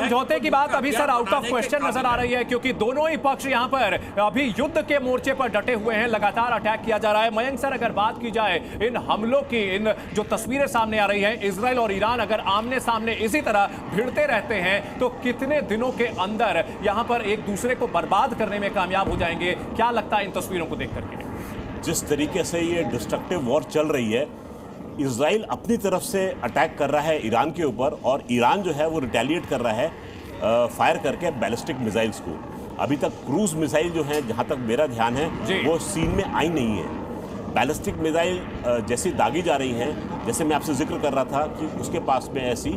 समझौते की बात अभी सर आउट ऑफ क्वेश्चन नजर आ रही है, क्योंकि दोनों ही पक्ष यहां पर अभी युद्ध के मोर्चे पर डटे हुए हैं, लगातार अटैक किया जा रहा है। मयंक सर, अगर बात की जाए इन हमलों की, इन जो तस्वीरें सामने आ रही हैं, इजराइल और ईरान अगर आमने सामने इसी तरह भिड़ते रहते हैं तो कितने दिनों के अंदर यहां पर एक दूसरे को बर्बाद करने में कामयाब हो जाएंगे? क्या लगता है इन तस्वीरों को देख करके? जिस तरीके से ये डिस्ट्रक्टिव वॉर चल रही है, इजराइल अपनी तरफ से अटैक कर रहा है ईरान के ऊपर, और ईरान जो है वो रिटेलिएट कर रहा है फायर करके बैलिस्टिक मिसाइल्स को। अभी तक क्रूज मिसाइल जो है, जहां तक मेरा ध्यान है, वो सीन में आई नहीं है। बैलिस्टिक मिसाइल जैसी दागी जा रही हैं, जैसे मैं आपसे जिक्र कर रहा था कि उसके पास में ऐसी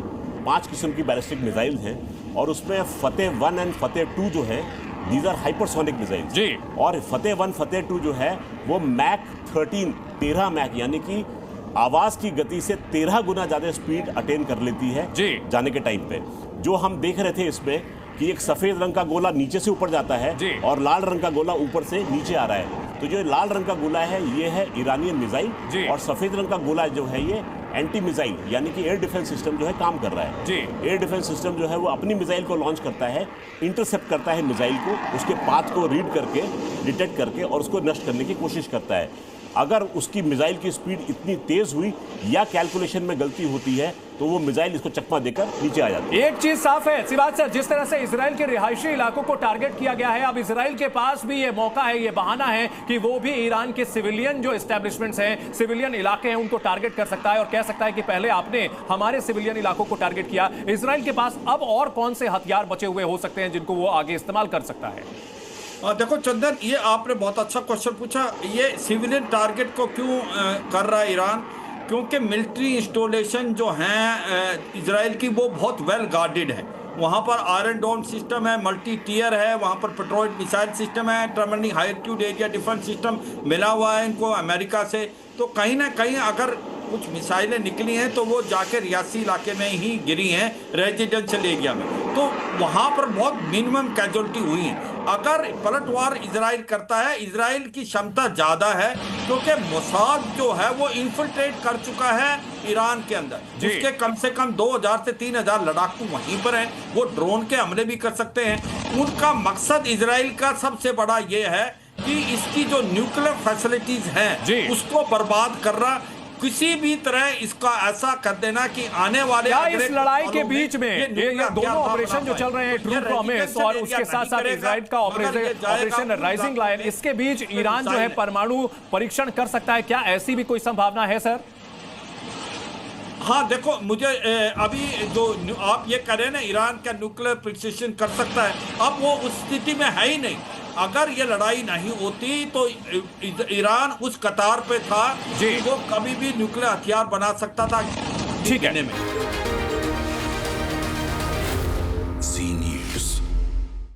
5 किस्म की बैलिस्टिक मिसाइल हैं, और उसमें फतेह 1 एंड फतेह 2 जो है, दीज आर हाइपरसोनिक मिसाइल्स जी। और फतेह 1 फतेह 2 जो है वो मैक 13 मैक, यानी कि आवाज की गति से 13 गुना ज्यादा स्पीड अटेन कर लेती है जी जाने के टाइम पे। जो हम देख रहे थे इसमें कि एक सफेद रंग का गोला नीचे से ऊपर जाता है और लाल रंग का गोला ऊपर से नीचे आ रहा है। तो जो लाल रंग का गोला है ये है ईरानियन मिसाइल, और सफेद रंग का गोला जो है ये एंटी मिसाइल, यानी कि एयर डिफेंस सिस्टम जो है काम कर रहा है जी। एयर डिफेंस सिस्टम जो है वो अपनी मिसाइल को लॉन्च करता है, इंटरसेप्ट करता है मिसाइल को, उसके पाथ को रीड करके, डिटेक्ट करके, और उसको नष्ट करने की कोशिश करता है। अगर उसकी मिसाइल की स्पीड इतनी तेज हुई या कैलकुलेशन में गलती होती है तो वो मिसाइल इसको चकमा देकर नीचे आ जाती है। एक चीज साफ है सिवाज सर, जिस तरह से इजराइल के रिहायशी इलाकों को टारगेट किया गया है, अब इजराइल के पास भी ये मौका है, ये बहाना है कि वो भी ईरान के सिविलियन जो एस्टेब्लिशमेंट्स हैं, सिविलियन इलाके हैं, उनको टारगेट कर सकता है और कह सकता है कि पहले आपने हमारे सिविलियन इलाकों को टारगेट किया। इजराइल के पास अब और कौन से हथियार बचे हुए हो सकते हैं जिनको वो आगे इस्तेमाल कर सकता है? देखो चंदन, ये आपने बहुत अच्छा क्वेश्चन पूछा। ये सिविलियन टारगेट को क्यों कर रहा है ईरान? क्योंकि मिलिट्री इंस्टॉलेशन जो हैं इजराइल की वो बहुत वेल गार्डेड है। वहाँ पर आयरन डोम सिस्टम है, मल्टी टीयर है, वहाँ पर पेट्रोइड मिसाइल सिस्टम है, terminal high altitude area defence system मिला हुआ है इनको अमेरिका से। तो कहीं ना कहीं अगर कुछ मिसाइलें निकली हैं तो वो जाके रियासी इलाके में ही गिरी हैं, रेजिडेंशियल एरिया में, तो वहाँ पर बहुत मिनिमम कैजुअलिटी हुई है। अगर पलटवार इजराइल करता है, इजराइल की क्षमता ज़्यादा है क्योंकि मोसाद जो है वो इन्फिल्ट्रेट कर चुका है ईरान के अंदर। उसके कम से कम 2000 से 3000 लड़ाकू वहीं पर हैं, वो ड्रोन के हमले भी कर सकते हैं। उनका मकसद इजराइल का सबसे बड़ा ये है कि इसकी जो न्यूक्लियर फैसिलिटीज हैं उसको बर्बाद करना, किसी भी तरह इसका ऐसा कर देना कि आने वाले इस लड़ाई के बीच में ये दोनों ऑपरेशन जो चल रहे हैं, ट्रू प्रॉमिस और उसके साथ साथ इजराइल का ऑपरेशन राइजिंग लायन, इसके बीच ईरान जो है परमाणु परीक्षण कर सकता है, क्या ऐसी भी कोई संभावना है सर? हाँ देखो, मुझे अभी जो आप ये कह रहे हैं ना ईरान का न्यूक्लियर प्रिसिशन कर सकता है, अब वो उस स्थिति में है ही नहीं। अगर ये लड़ाई नहीं होती तो ईरान उस कतार पे था कि वो कभी भी न्यूक्लियर हथियार बना सकता था। ठीक है। में